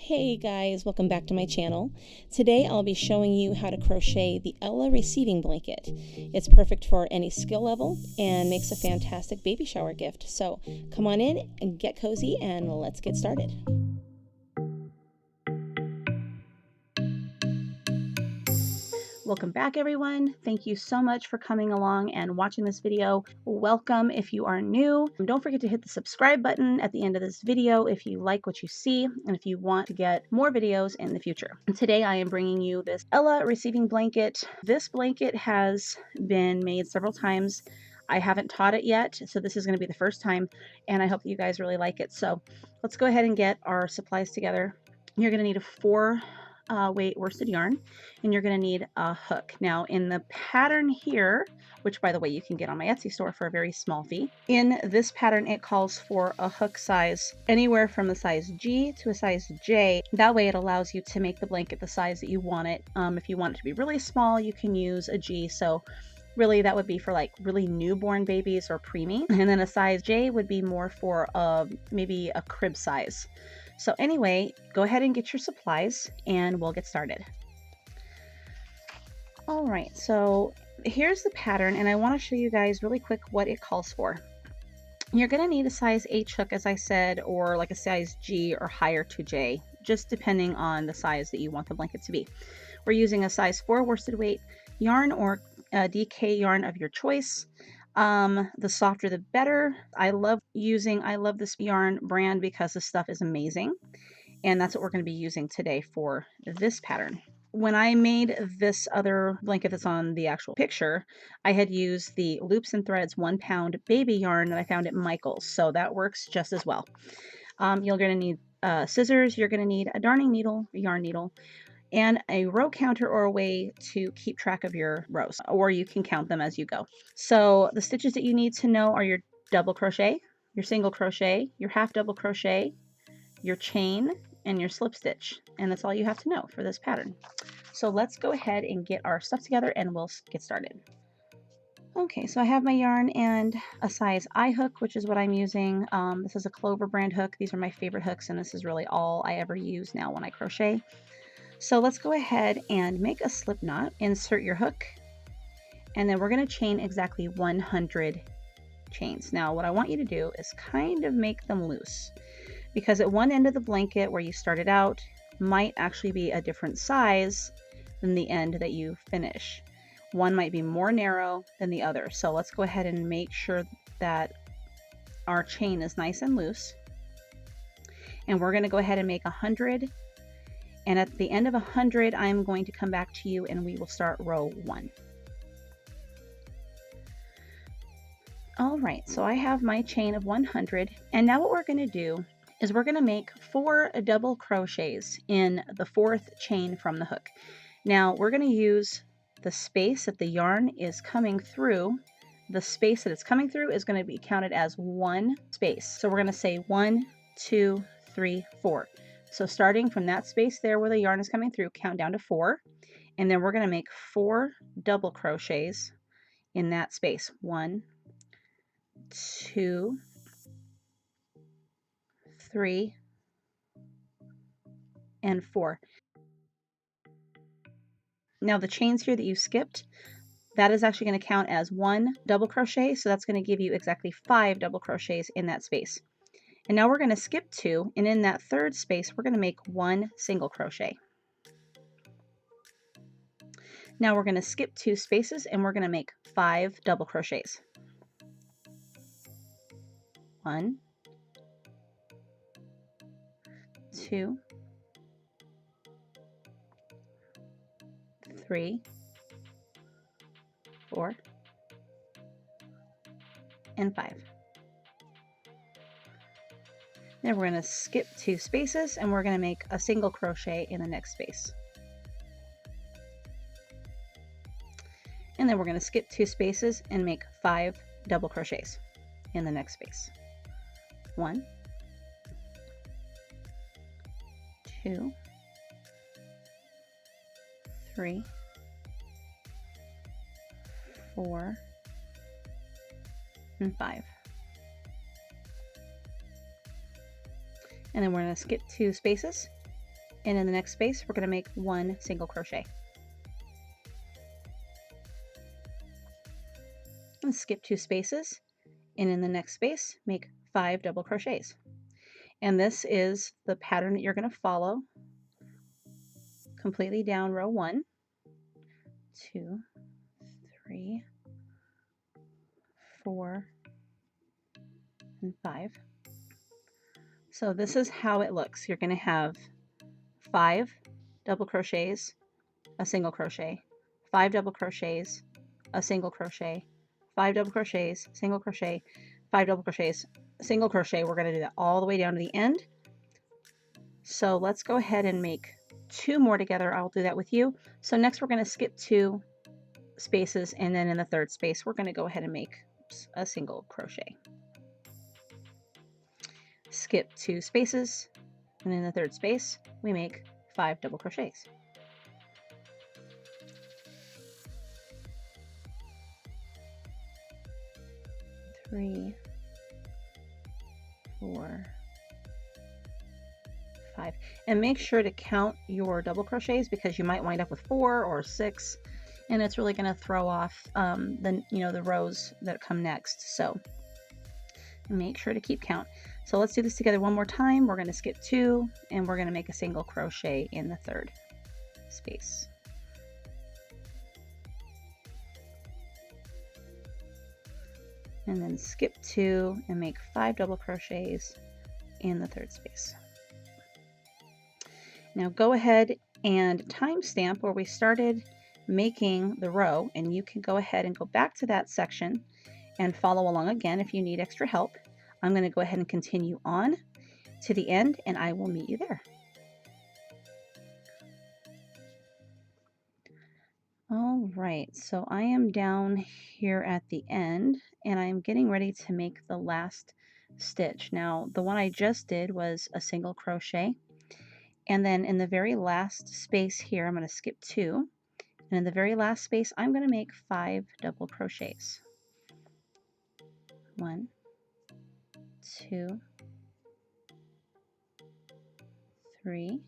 Hey guys, welcome back to my channel. Today I'll be showing you how to crochet the Elah receiving blanket. It's perfect for any skill level and makes a fantastic baby shower gift. So come on in and get cozy and let's get started. Welcome back everyone. Thank you so much for coming along and watching this video. Welcome if you are new. Don't forget to hit the subscribe button at the end of this video if you like what you see and if you want to get more videos in the future. And today I am bringing you this Elah receiving blanket. This blanket has been made several times. I haven't taught it yet, so this is going to be the first time, and I hope that you guys really like it. So let's go ahead and get our supplies together. You're going to need a 4 weight worsted yarn, and you're going to need a hook. Now in the pattern here, which by the way you can get on my Etsy store for a very small fee, in this pattern it calls for a hook size anywhere from a size G to a size J. That way it allows you to make the blanket the size that you want it. If you want it to be really small, you can use a G. So really that would be for like really newborn babies or preemie, and then a size J would be more for maybe a crib size. So anyway, go ahead and get your supplies and we'll get started. All right, so here's the pattern, and I want to show you guys really quick what it calls for. You're going to need a size H hook, as I said, or like a size G or higher to J, just depending on the size that you want the blanket to be. We're using a size 4 worsted weight yarn or DK yarn of your choice. The softer the better. I love this yarn brand because this stuff is amazing, and that's what we're going to be using today for this pattern. When I made this other blanket that's on the actual picture, I had used the Loops and Threads 1 pound baby yarn that I found at Michael's, so that works just as well. You're going to need scissors, you're going to need a darning needle, a yarn needle, and a row counter or a way to keep track of your rows, or you can count them as you go. So the stitches that you need to know are your double crochet, your single crochet, your half double crochet, your chain, and your slip stitch, and that's all you have to know for this pattern. So let's go ahead and get our stuff together and we'll get started. Okay, so I have my yarn and a size I hook, which is what I'm using. This is a Clover brand hook. These are my favorite hooks, and this is really all I ever use now when I crochet. So let's go ahead and make a slip knot, insert your hook, and then we're going to chain exactly 100 chains. Now what I want you to do is kind of make them loose, because at one end of the blanket where you started out might actually be a different size than the end that you finish. One might be more narrow than the other. So let's go ahead and make sure that our chain is nice and loose. And we're going to go ahead and make 100. And at the end of 100, I'm going to come back to you and we will start row 1. All right, so I have my chain of 100. And now what we're going to do is we're going to make 4 double crochets in the 4th chain from the hook. Now we're going to use the space that the yarn is coming through. The space that it's coming through is going to be counted as 1 space. So we're going to say 1, 2, 3, 4. So starting from that space there where the yarn is coming through, count down to 4, and then we're going to make 4 double crochets in that space. 1, 2, 3, and 4. Now the chains here that you skipped, that is actually going to count as 1 double crochet, so that's going to give you exactly 5 double crochets in that space. And now we're going to skip 2, and in that 3rd space we're going to make 1 single crochet. Now we're going to skip 2 spaces and we're going to make 5 double crochets. 1, 2, 3, 4, and 5. Then we're going to skip 2 spaces and we're going to make a single crochet in the next space. And then we're going to skip 2 spaces and make 5 double crochets in the next space. 1, 2, 3, 4, and 5. And then we're going to skip 2 spaces and in the next space we're going to make 1 single crochet. And skip 2 spaces, and in the next space make 5 double crochets. And this is the pattern that you're going to follow completely down row 1, 2, 3, 4, and 5. So this is how it looks. You're going to have 5 double crochets, a single crochet, 5 double crochets, a single crochet, 5 double crochets, single crochet, 5 double crochets, single crochet. We're going to do that all the way down to the end. So let's go ahead and make 2 more together. I'll do that with you. So next we're going to skip 2 spaces, and then in the third space we're going to go ahead and make a single crochet. Skip 2 spaces, and in the third space we make 5 double crochets. Three, 4, 5, and make sure to count your double crochets because you might wind up with 4 or 6, and it's really going to throw off the rows that come next. So make sure to keep count. So let's do this together one more time. We're going to skip 2, and we're going to make a single crochet in the third space. And then skip 2 and make 5 double crochets in the third space. Now go ahead and timestamp where we started making the row, and you can go ahead and go back to that section and follow along again if you need extra help. I'm going to go ahead and continue on to the end, and I will meet you there. All right, so I am down here at the end, and I'm getting ready to make the last stitch. Now, the one I just did was a single crochet, and then in the very last space here, I'm going to skip 2, and in the very last space, I'm going to make 5 double crochets. 1, 2, 3,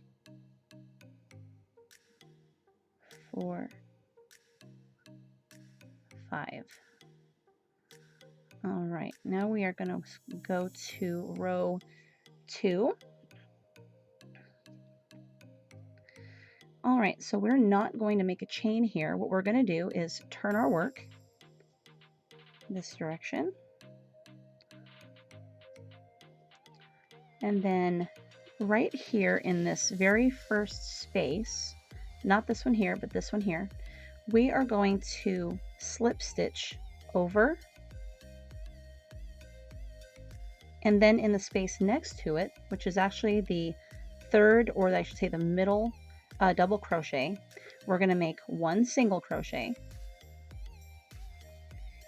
4, 5. All right, now we are going to go to row 2. All right, so we're not going to make a chain here. What we're going to do is turn our work this direction, and then right here in this very first space, not this one here, but this one here, we are going to slip stitch over, and then in the space next to it, which is actually the third, or I should say the middle double crochet, we're going to make 1 single crochet,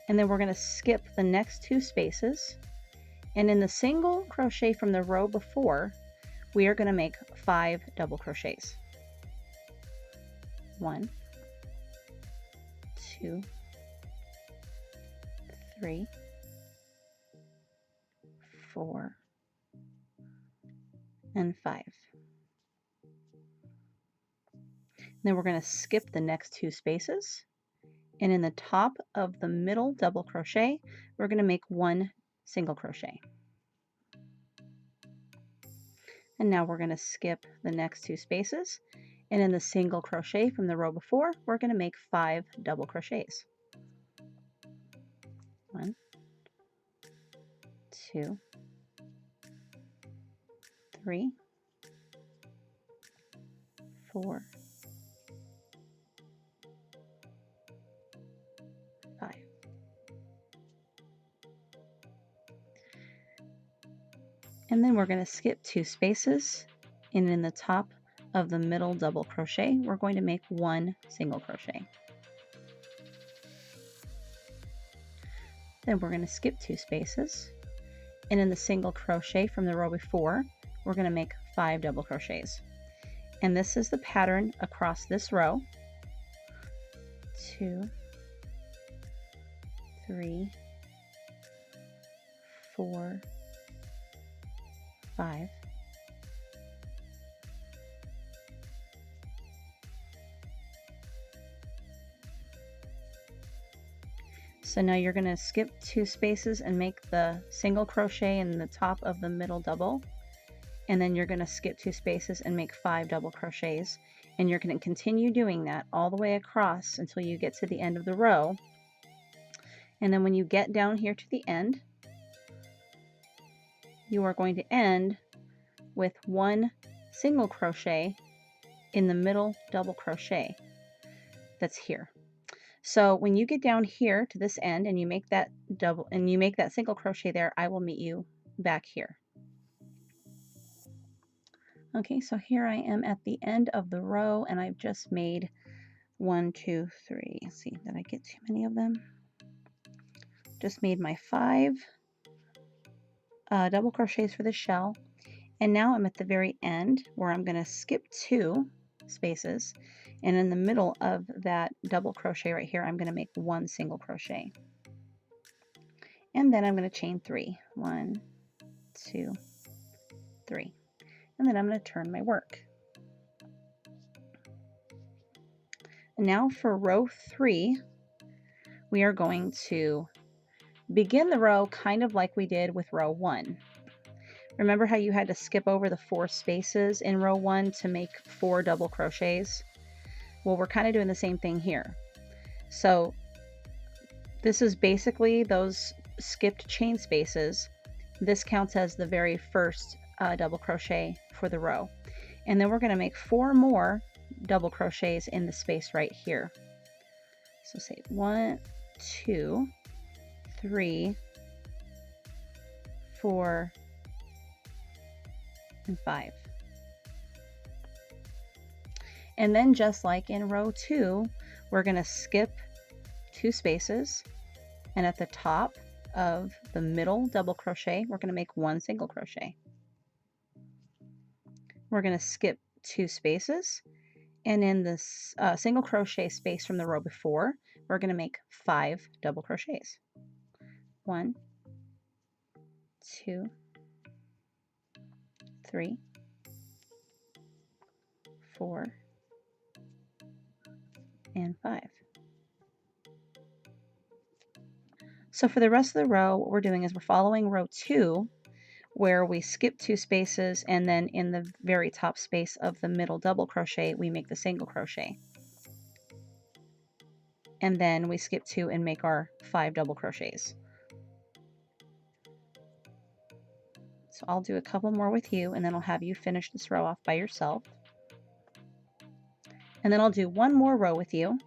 and then we're going to skip the next 2 spaces, and in the single crochet from the row before, we are going to make 5 double crochets. 1, 2, 3, 4, and 5. Then we're going to skip the next 2 spaces, and in the top of the middle double crochet, we're going to make 1 single crochet. And now we're going to skip the next 2 spaces, and in the single crochet from the row before, we're going to make 5 double crochets. 1, 2, 3, 4, 5. And then we're going to skip 2 spaces, and in the top of the middle double crochet, we're going to make 1 single crochet. Then we're going to skip 2 spaces, and in the single crochet from the row before, we're going to make 5 double crochets. And this is the pattern across this row. 2, 3, 4, 5, So now you're going to skip 2 spaces and make the single crochet in the top of the middle double, and then you're going to skip 2 spaces and make 5 double crochets, and you're going to continue doing that all the way across until you get to the end of the row. And then when you get down here to the end, you are going to end with 1 single crochet in the middle double crochet that's here. So when you get down here to this end and you make that single crochet there, I will meet you back here. Okay, so here I am at the end of the row, and I've just made 1, 2, 3. Let's see, did I get too many of them? Just made my 5 double crochets for the shell, and now I'm at the very end where I'm going to skip 2 spaces, and in the middle of that double crochet right here I'm going to make 1 single crochet, and then I'm going to chain 3. 1, 2, 3, and then I'm going to turn my work. And now for row 3, we are going to begin the row kind of like we did with row 1. Remember how you had to skip over the 4 spaces in row 1 to make 4 double crochets? Well, we're kind of doing the same thing here. So this is basically those skipped chain spaces. This counts as the very first double crochet for the row. And then we're going to make 4 more double crochets in the space right here. So say 1, 2, 3, 4, and 5. And then just like in row 2, we're going to skip 2 spaces, and at the top of the middle double crochet we're going to make 1 single crochet. We're going to skip 2 spaces, and in this single crochet space from the row before we're going to make 5 double crochets. 1, 2, 3, 4, and 5. So for the rest of the row, what we're doing is we're following row 2, where we skip 2 spaces, and then in the very top space of the middle double crochet we make the single crochet, and then we skip 2 and make our 5 double crochets. So I'll do a couple more with you, and then I'll have you finish this row off by yourself. And then I'll do one more row with you,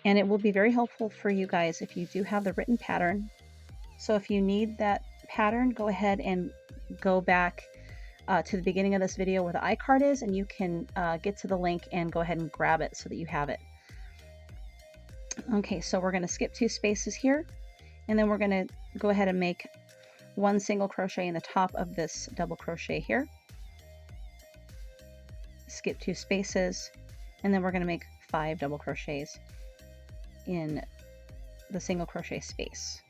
and it will be very helpful for you guys if you do have the written pattern. So if you need that pattern, go ahead and go back to the beginning of this video where the iCard is, and you can get to the link and go ahead and grab it so that you have it. Okay, so we're going to skip 2 spaces here, and then we're going to go ahead and make 1 single crochet in the top of this double crochet here. Skip 2 spaces, and then we're going to make 5 double crochets in the single crochet space.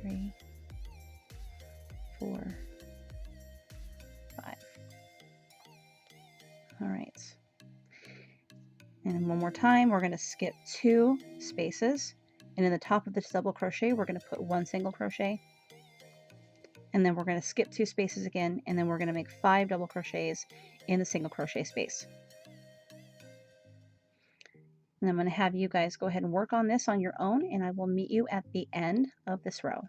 3, 4, 5. All right. And one more time, we're going to skip 2 spaces, and in the top of this double crochet we're going to put 1 single crochet, and then we're going to skip 2 spaces again, and then we're going to make 5 double crochets in the single crochet space. And I'm going to have you guys go ahead and work on this on your own, and I will meet you at the end of this row.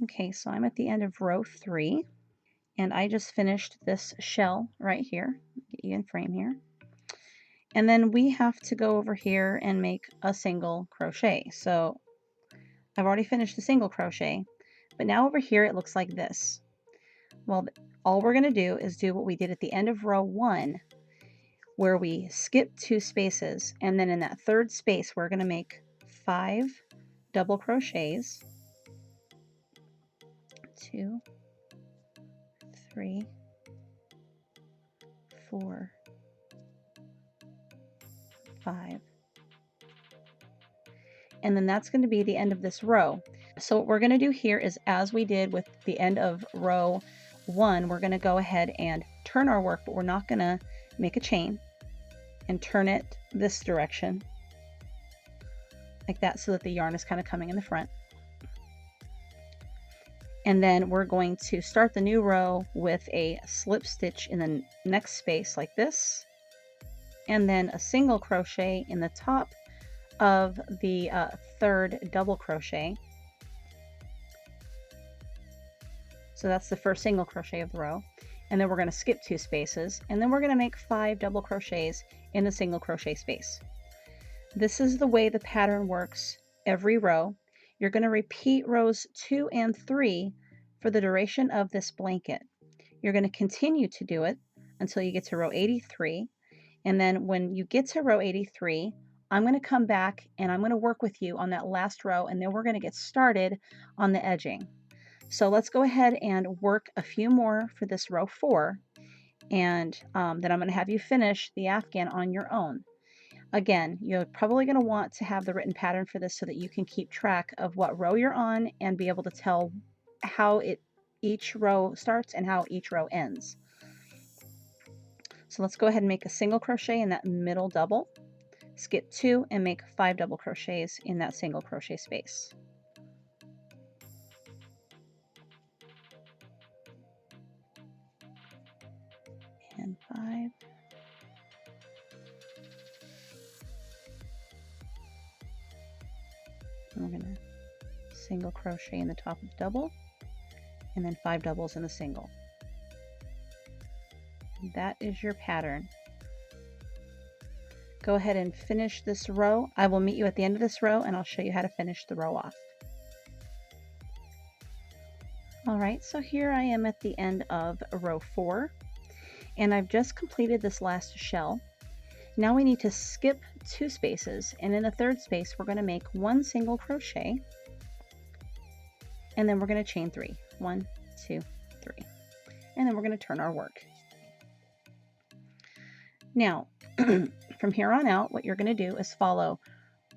Okay, so I'm at the end of row 3, and I just finished this shell right here. Get you in frame here. And then we have to go over here and make a single crochet. So I've already finished the single crochet, but now over here it looks like this. Well, all we're going to do is do what we did at the end of row 1, where we skip 2 spaces, and then in that 3rd space we're going to make 5 double crochets. 2, 3, 4, 5, and then that's going to be the end of this row. So what we're going to do here is, as we did with the end of row 1, we're going to go ahead and turn our work, but we're not going to make a chain. and turn it this direction, like that, so that the yarn is kind of coming in the front. And then we're going to start the new row with a slip stitch in the next space like this, and then a single crochet in the top of the third double crochet. So that's the first single crochet of the row. And then we're going to skip 2 spaces, and then we're going to make 5 double crochets in the single crochet space. This is the way the pattern works every row. You're going to repeat rows 2 and 3 for the duration of this blanket. You're going to continue to do it until you get to row 83. And then when you get to row 83, I'm going to come back and I'm going to work with you on that last row, and then we're going to get started on the edging. So let's go ahead and work a few more for this row 4, and then I'm going to have you finish the afghan on your own. Again, you're probably going to want to have the written pattern for this so that you can keep track of what row you're on and be able to tell how each row starts and how each row ends. So let's go ahead and make a single crochet in that middle double, skip 2, and make 5 double crochets in that single crochet space. And 5. And we're going to single crochet in the top of the double, and then 5 doubles in the single. And that is your pattern. Go ahead and finish this row. I will meet you at the end of this row, and I'll show you how to finish the row off. All right, so here I am at the end of row 4, and I've just completed this last shell. Now we need to skip 2 spaces, and in the third space we're going to make 1 single crochet, and then we're going to chain 3. 1, 2, 3, and then we're going to turn our work. Now from here on out, what you're going to do is follow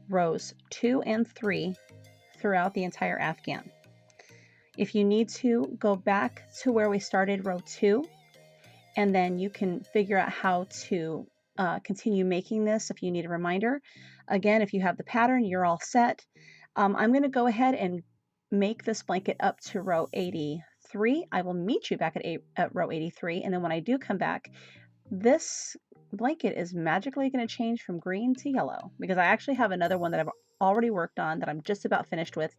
rows 2 and 3 throughout the entire afghan. If you need to, go back to where we started row 2, and then you can figure out how to continue making this if you need a reminder. Again, if you have the pattern, you're all set. I'm going to go ahead and make this blanket up to row 83. I will meet you back at row 83, and then when I do come back, this blanket is magically going to change from green to yellow, because I actually have another one that I've already worked on that I'm just about finished with.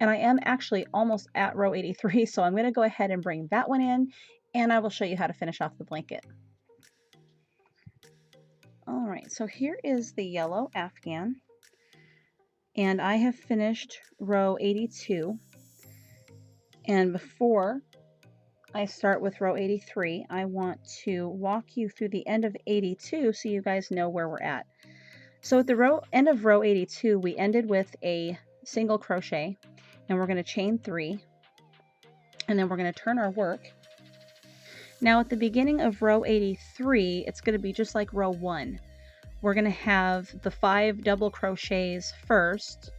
And I am actually almost at row 83, so I'm going to go ahead and bring that one in, and I will show you how to finish off the blanket. All right, so here is the yellow afghan, and I have finished row 82. And before I start with row 83, I want to walk you through the end of 82 so you guys know where we're at. So at the end of row 82, we ended with a single crochet, and we're going to chain 3, and then we're going to turn our work. Now at the beginning of row 83, it's going to be just like row 1. We're going to have the 5 double crochets first,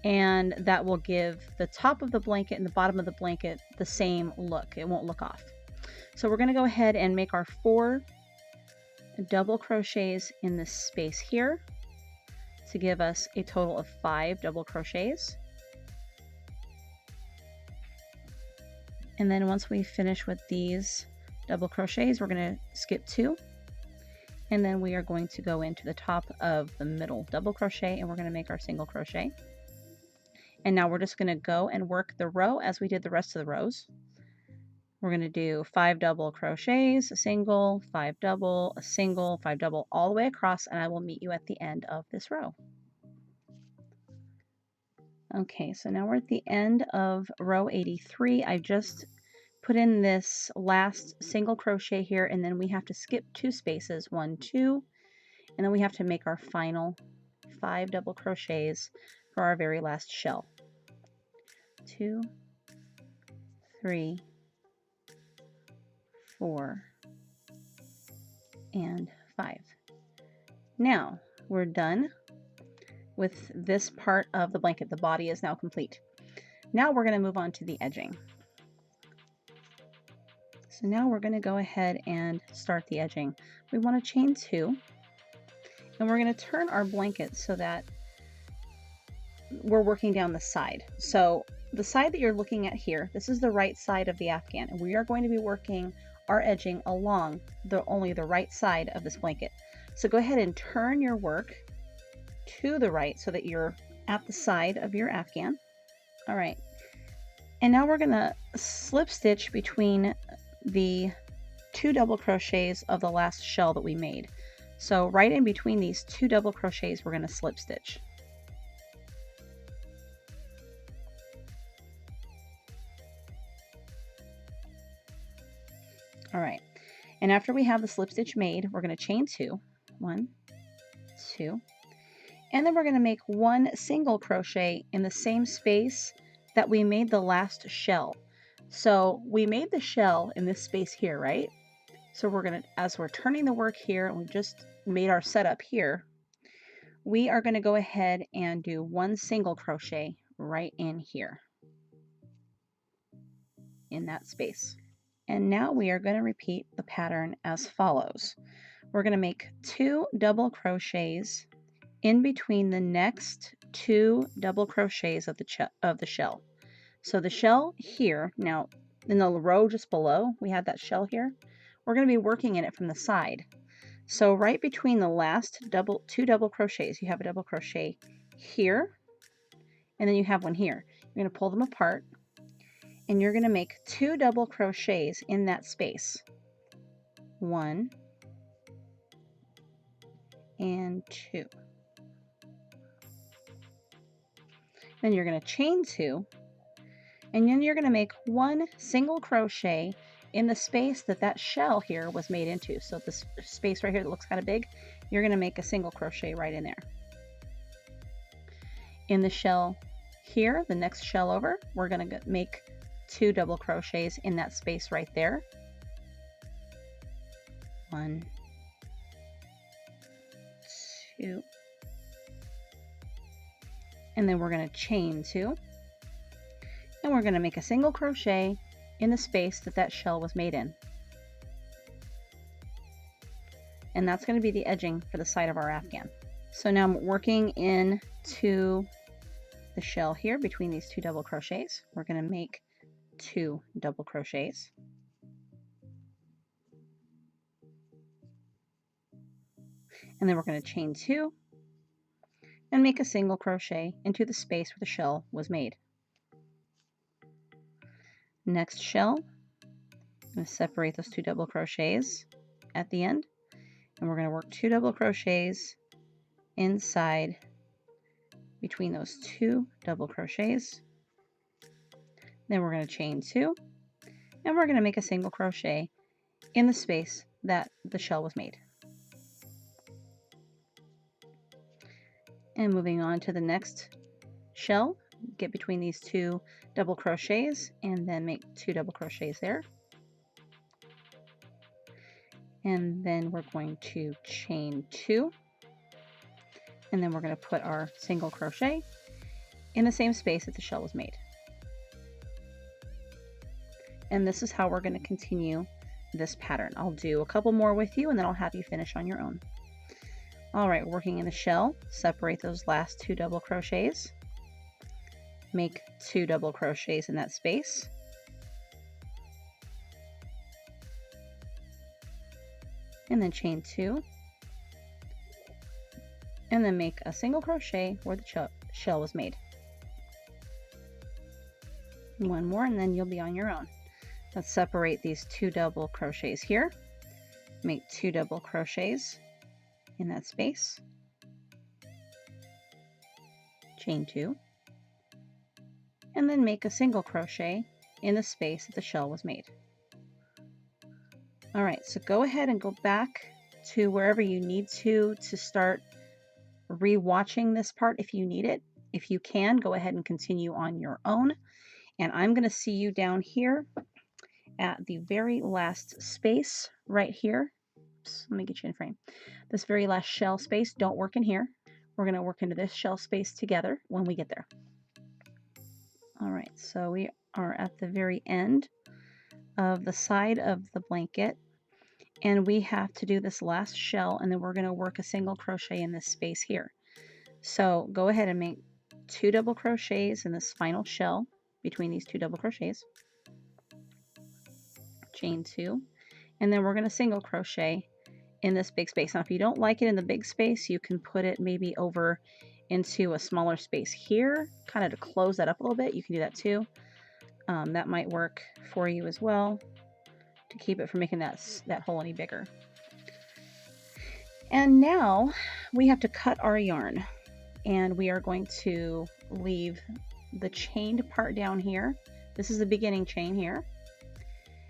and that will give the top of the blanket and the bottom of the blanket the same look. It won't look off. So we're going to go ahead and make our 4 double crochets in this space here to give us a total of 5 double crochets. And then once we finish with these double crochets, we're going to skip 2, and then we are going to go into the top of the middle double crochet, and we're going to make our single crochet. And now we're just going to go and work the row as we did the rest of the rows. We're going to do 5 double crochets, a single, 5 double, a single, 5 double, all the way across, and I will meet you at the end of this row. Okay, so now we're at the end of row 83. I just put in this last single crochet here, and then we have to skip 2 spaces, 1, 2, and then we have to make our final 5 double crochets for our very last shell. 2, 3, 4, and 5. Now we're done with this part of the blanket. The body is now complete. Now we're going to move on to the edging. So now we're going to go ahead and start the edging. We want to chain 2, And we're going to turn our blanket so that we're working down the side. So the side that you're looking at here, this is the right side of the Afghan, and we are going to be working our edging along only the right side of this blanket. So go ahead and turn your work to the right so that you're at the side of your Afghan. All right. And now we're going to slip stitch between the 2 double crochets of the last shell that we made. So right in between these 2 double crochets, we're going to slip stitch. All right. And after we have the slip stitch made, we're going to chain 2. 1, 2. And then we're going to make 1 single crochet in the same space that we made the last shell. So we made the shell in this space here, right? So we're going to, as we're turning the work here, and we just made our setup here, we are going to go ahead and do 1 single crochet right in here, in that space. And now we are going to repeat the pattern as follows. We're going to make 2 double crochets in between the next 2 double crochets of the shell. So the shell here, now in the row just below, we had that shell here. We're going to be working in it from the side. So right between the last 2 double crochets, you have a double crochet here, and then you have one here. You're going to pull them apart, and you're going to make 2 double crochets in that space. 1 and 2. Then you're going to chain 2, and then you're going to make 1 single crochet in the space that shell here was made into. So this space right here that looks kind of big, you're going to make a single crochet right in there. In the shell here, the next shell over, we're going to make 2 double crochets in that space right there. 1, 2, and then we're going to chain 2, and we're going to make a single crochet in the space that shell was made in. And that's going to be the edging for the side of our Afghan. So now I'm working into the shell here between these 2 double crochets. We're going to make 2 double crochets. And then we're going to chain 2 and make a single crochet into the space where the shell was made. Next shell, I'm going to separate those 2 double crochets at the end, and we're going to work 2 double crochets inside between those 2 double crochets. Then we're going to chain 2, and we're going to make a single crochet in the space that the shell was made. And moving on to the next shell, get between these 2 double crochets and then make 2 double crochets there. And then we're going to chain 2, and then we're going to put our single crochet in the same space that the shell was made. And this is how we're going to continue this pattern. I'll do a couple more with you, and then I'll have you finish on your own. All right, working in the shell, separate those last 2 double crochets, make 2 double crochets in that space, and then chain 2, and then make a single crochet where the shell was made. One more, and then you'll be on your own. Let's separate these 2 double crochets here, make 2 double crochets in that space, chain 2, and then make a single crochet in the space that the shell was made. All right, so go ahead and go back to wherever you need to start re-watching this part if you need it. If you can, go ahead and continue on your own. And I'm going to see you down here at the very last space right here. Oops, let me get you in frame. This very last shell space, don't work in here. We're going to work into this shell space together when we get there. All right, so we are at the very end of the side of the blanket, And we have to do this last shell, and then we're going to work a single crochet in this space here. So go ahead and make 2 double crochets in this final shell between these 2 double crochets. Chain 2, and then we're going to single crochet in this big space. Now if you don't like it in the big space, you can put it maybe over into a smaller space here, kind of to close that up a little bit. You can do that too. That might work for you as well to keep it from making that hole any bigger. And now we have to cut our yarn, and we are going to leave the chained part down here. This is the beginning chain here.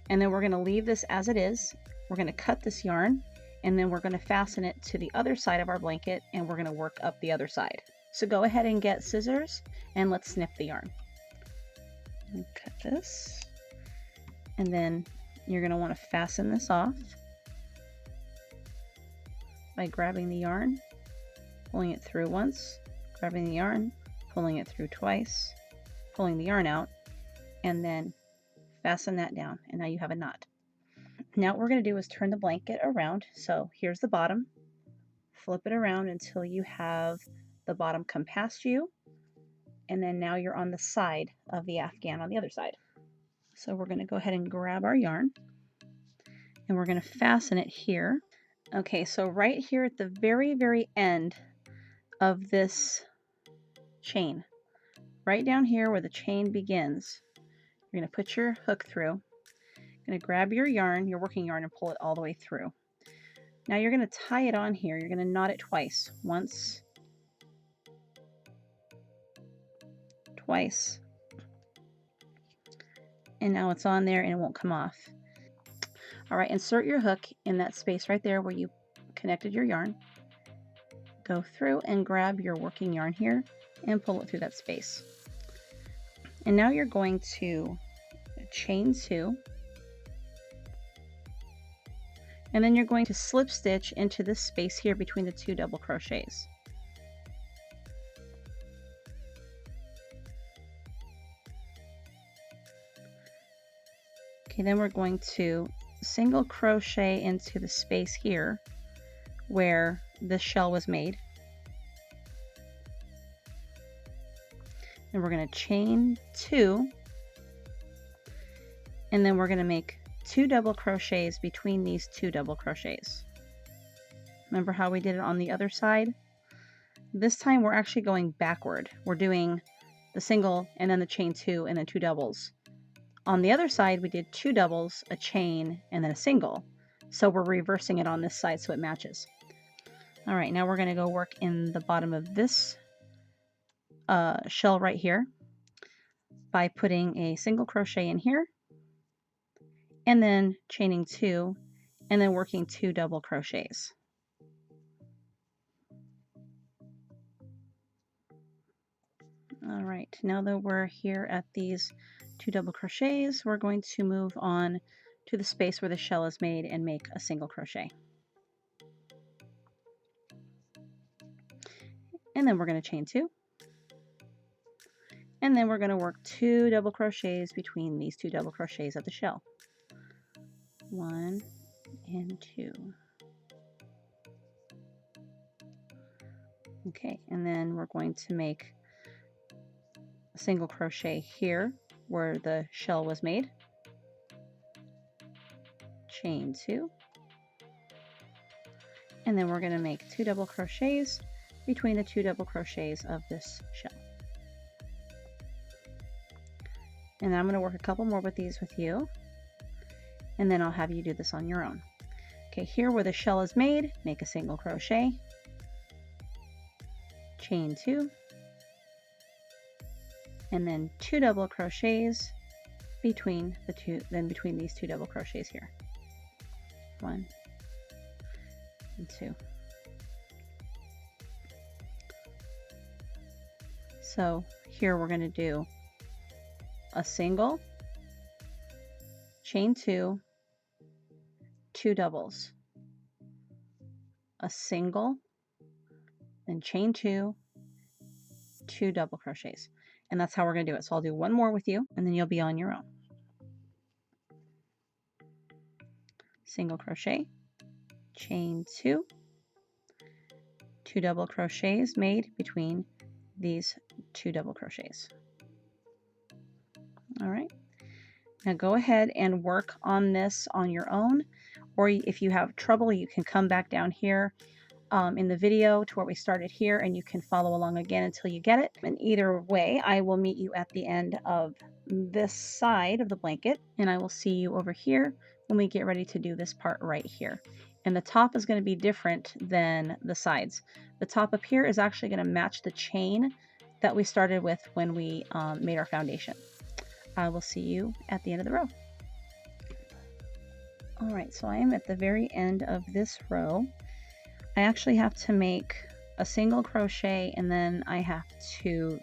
And then we're going to leave this as it is. We're going to cut this yarn, and then we're going to fasten it to the other side of our blanket, and we're going to work up the other side. So go ahead and get scissors, and let's snip the yarn. Cut this, and then you're going to want to fasten this off by grabbing the yarn, pulling it through once, grabbing the yarn, pulling it through twice, pulling the yarn out, and then fasten that down, and now you have a knot. Now what we're going to do is turn the blanket around. So here's the bottom. Flip it around until you have the bottom come past you, and then now you're on the side of the afghan on the other side. So we're going to go ahead and grab our yarn, and we're going to fasten it here. Okay, so right here at the very, very end of this chain, right down here where the chain begins, you're going to put your hook through. You're going to grab your yarn, your working yarn, and pull it all the way through. Now you're going to tie it on here. You're going to knot it twice. Once, twice, and now it's on there and it won't come off. All right, insert your hook in that space right there where you connected your yarn. Go through and grab your working yarn here and pull it through that space. And now you're going to chain 2, and then you're going to slip stitch into this space here between the 2 double crochets. Okay, then we're going to single crochet into the space here where this shell was made. And we're going to chain 2, and then we're going to make 2 double crochets between these 2 double crochets. Remember how we did it on the other side? This time we're actually going backward. We're doing the single and then the chain 2 and then 2 doubles. On the other side we did 2 doubles, a chain, and then a single. So we're reversing it on this side so it matches. All right, now we're going to go work in the bottom of this shell right here by putting a single crochet in here, and then chaining 2, and then working 2 double crochets. All right, now that we're here at these 2 double crochets, we're going to move on to the space where the shell is made and make a single crochet. And then we're going to chain 2. And then we're going to work 2 double crochets between these 2 double crochets of the shell. 1 and 2. Okay, and then we're going to make a single crochet here where the shell was made. Chain 2. And then we're going to make 2 double crochets between the 2 double crochets of this shell. And I'm going to work a couple more with these with you, and then I'll have you do this on your own. Okay, here where the shell is made, make a single crochet, chain 2, and then 2 double crochets between between these 2 double crochets here. 1 and 2. So here we're going to do a single, chain 2, 2 doubles, a single, then chain 2, 2 double crochets. And that's how we're going to do it. So I'll do one more with you, and then you'll be on your own. Single crochet, chain 2, 2 double crochets made between these 2 double crochets. All right, now go ahead and work on this on your own, or if you have trouble, you can come back down here in the video to where we started here, and you can follow along again until you get it. And either way, I will meet you at the end of this side of the blanket, and I will see you over here when we get ready to do this part right here. And the top is going to be different than the sides. The top up here is actually going to match the chain that we started with when we made our foundation. I will see you at the end of the row. All right, so I am at the very end of this row. I actually have to make a single crochet, and then I have to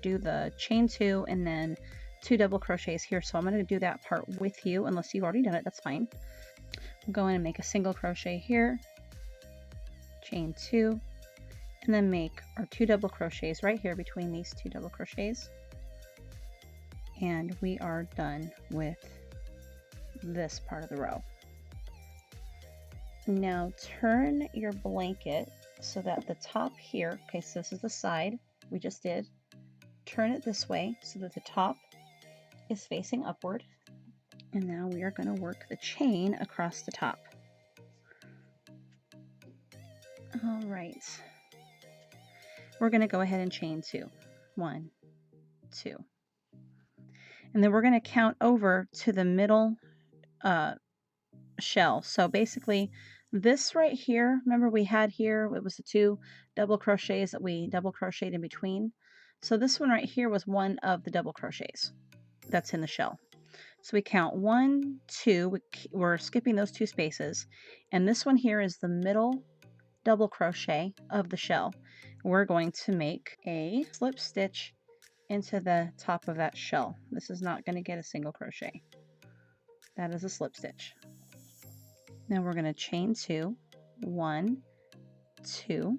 do the chain 2 and then 2 double crochets here. So I'm going to do that part with you. Unless you've already done it, that's fine. Go in and make a single crochet here, chain 2, and then make our 2 double crochets right here between these 2 double crochets. And we are done with this part of the row. Now turn your blanket so that the top here, okay, so this is the side we just did, turn it this way so that the top is facing upward. And now we are going to work the chain across the top. All right, we're going to go ahead and chain 2. 1, 2. And then we're going to count over to the middle shell. So basically this right here, remember we had here, it was the 2 double crochets that we double crocheted in between. So this one right here was one of the double crochets that's in the shell. So we count 1, 2, we're skipping those 2 spaces, and this one here is the middle double crochet of the shell. We're going to make a slip stitch into the top of that shell. This is not going to get a single crochet. That is a slip stitch. Then we're going to chain 2, 1, 2,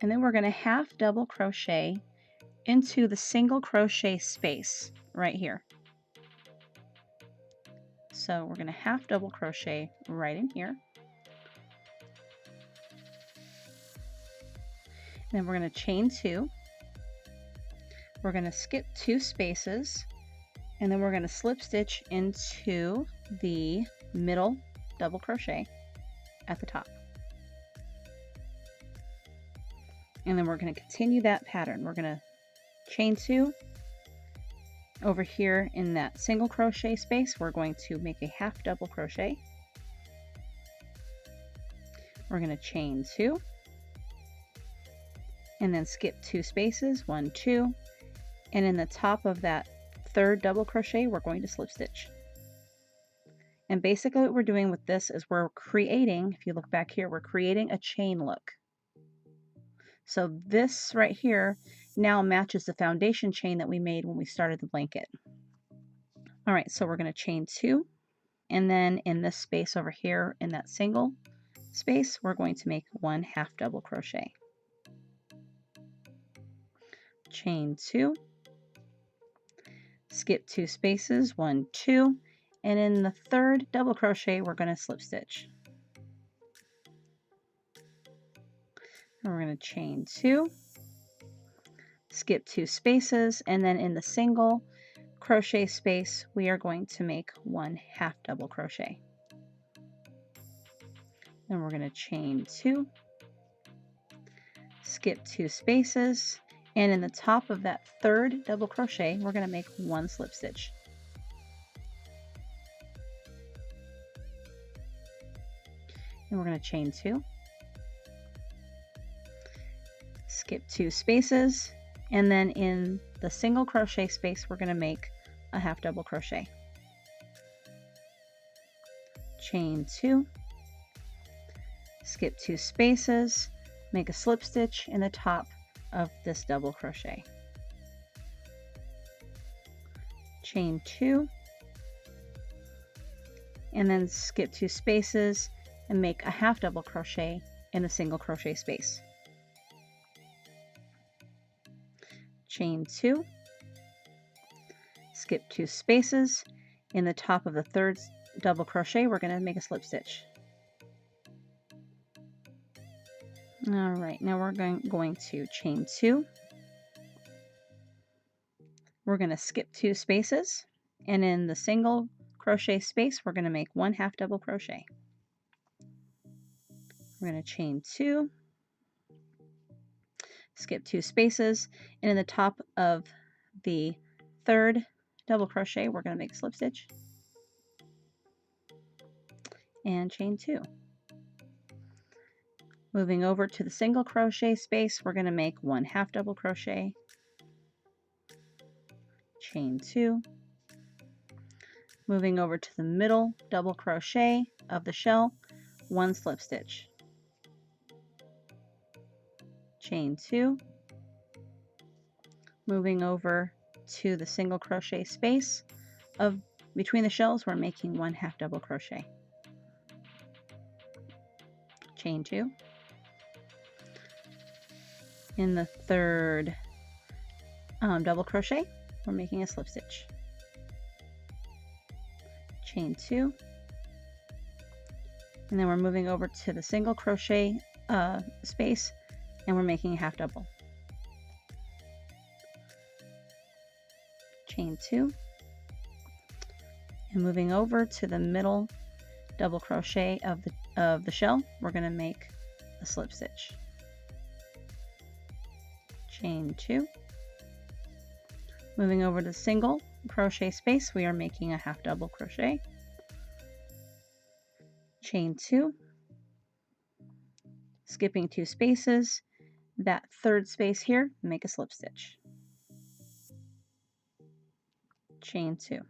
and then we're going to half double crochet into the single crochet space right here. So we're going to half double crochet right in here. Then we're going to chain 2. We're going to skip 2 spaces, and then we're going to slip stitch into the middle double crochet at the top. And then we're going to continue that pattern. We're going to chain 2. Over here in that single crochet space, we're going to make a half double crochet. We're going to chain 2 and then skip 2 spaces, 1, 2, and in the top of that 3rd double crochet we're going to slip stitch. And basically what we're doing with this is we're creating, if you look back here, we're creating a chain look. So this right here now matches the foundation chain that we made when we started the blanket. All right, so we're going to chain 2, and then in this space over here in that single space we're going to make 1 half double crochet. Chain 2, skip 2 spaces, 1, 2, and in the 3rd double crochet we're going to slip stitch. And we're going to chain 2, skip 2 spaces, and then in the single crochet space we are going to make 1 half double crochet. Then we're going to chain 2, skip 2 spaces, and in the top of that 3rd double crochet we're going to make 1 slip stitch. And we're going to chain 2, skip 2 spaces, and then in the single crochet space we're going to make a half double crochet. Chain 2, skip 2 spaces, make a slip stitch in the top of this double crochet. Chain 2, and then skip 2 spaces and make a half double crochet in the single crochet space. Chain 2, skip 2 spaces, in the top of the 3rd double crochet we're going to make a slip stitch. All right, now we're going to chain 2. We're going to skip 2 spaces, and in the single crochet space, we're going to make 1 half double crochet. We're going to chain 2, skip 2 spaces, and in the top of the third double crochet, we're going to make a slip stitch and chain 2. Moving over to the single crochet space, we're going to make 1 half double crochet, chain 2. Moving over to the middle double crochet of the shell, 1 slip stitch, chain 2. Moving over to the single crochet space of between the shells, we're making 1 half double crochet, chain 2. In the third double crochet, we're making a slip stitch, chain 2, and then we're moving over to the single crochet space, and we're making a half double, chain 2, and moving over to the middle double crochet of the shell, we're going to make a slip stitch, chain 2. Moving over to the single crochet space, we are making a half double crochet, chain 2, skipping 2 spaces, that third space here, make a slip stitch, chain 2.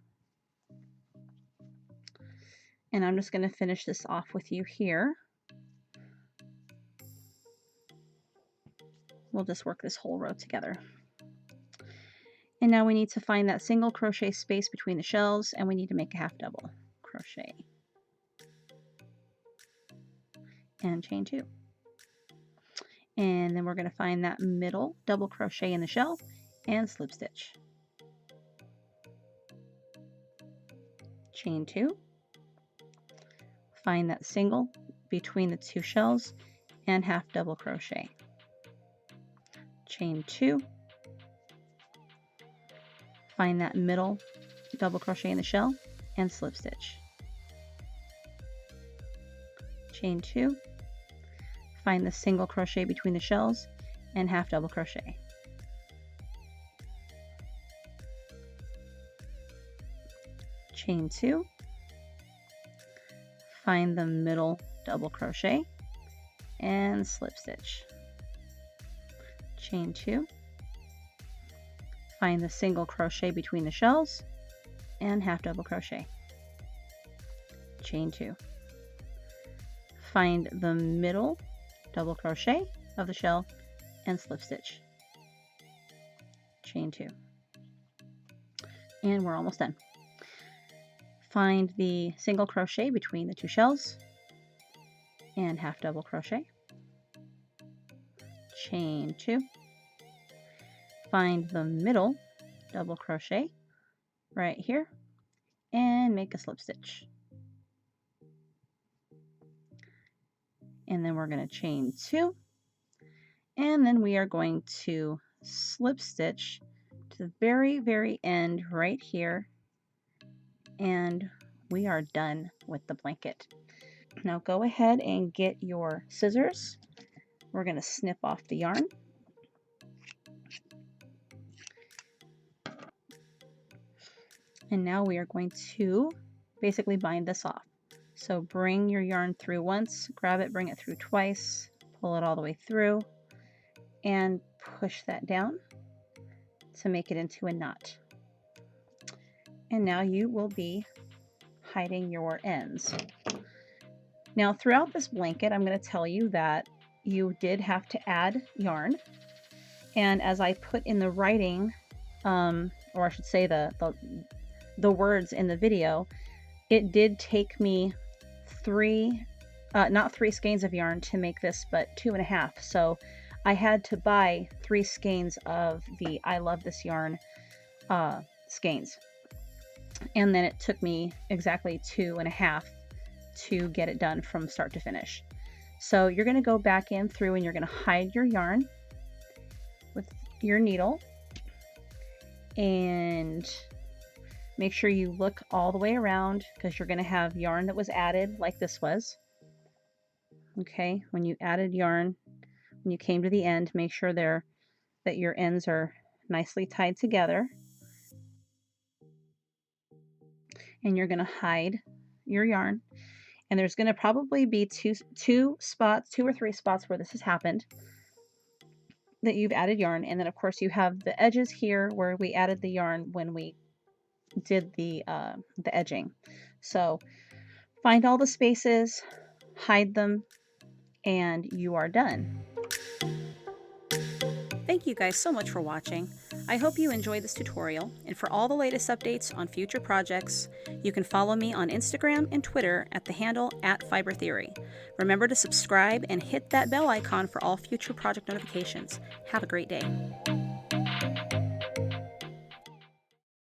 And I'm just going to finish this off with you here. We'll just work this whole row together. And now we need to find that single crochet space between the shells, and we need to make a half double crochet and chain 2. And then we're going to find that middle double crochet in the shell and slip stitch, chain 2. Find that single between the 2 shells and half double crochet, chain 2. Find that middle double crochet in the shell and slip stitch, chain 2. Find the single crochet between the shells and half double crochet, chain 2. Find the middle double crochet and slip stitch, chain 2. Find the single crochet between the shells and half double crochet, chain 2. Find the middle double crochet of the shell and slip stitch, chain 2. And we're almost done. Find the single crochet between the 2 shells and half double crochet, chain 2. Find the middle double crochet right here and make a slip stitch. And then we're going to chain 2, and then we are going to slip stitch to the very, very end right here, and we are done with the blanket. Now go ahead and get your scissors. We're going to snip off the yarn. And now we are going to basically bind this off. So bring your yarn through once, grab it, bring it through twice, pull it all the way through, and push that down to make it into a knot. And now you will be hiding your ends. Now throughout this blanket, I'm going to tell you that you did have to add yarn. And as I put in the writing, or I should say the words in the video, it did take me not 3 skeins of yarn to make this, but 2.5. So I had to buy 3 skeins of the I Love This Yarn skeins. And then it took me exactly 2.5 to get it done from start to finish. So you're going to go back in through and you're going to hide your yarn with your needle, and make sure you look all the way around because you're going to have yarn that was added like this was. Okay, when you added yarn, when you came to the end, make sure that your ends are nicely tied together, and you're going to hide your yarn. And there's going to probably be two or three spots where this has happened that you've added yarn. And then of course you have the edges here where we added the yarn when we did the edging. So find all the spaces, hide them, and you are done. Thank you guys so much for watching. I hope you enjoyed this tutorial, and for all the latest updates on future projects, you can follow me on Instagram and Twitter at the handle @FiberTheory. Remember to subscribe and hit that bell icon for all future project notifications. Have a great day.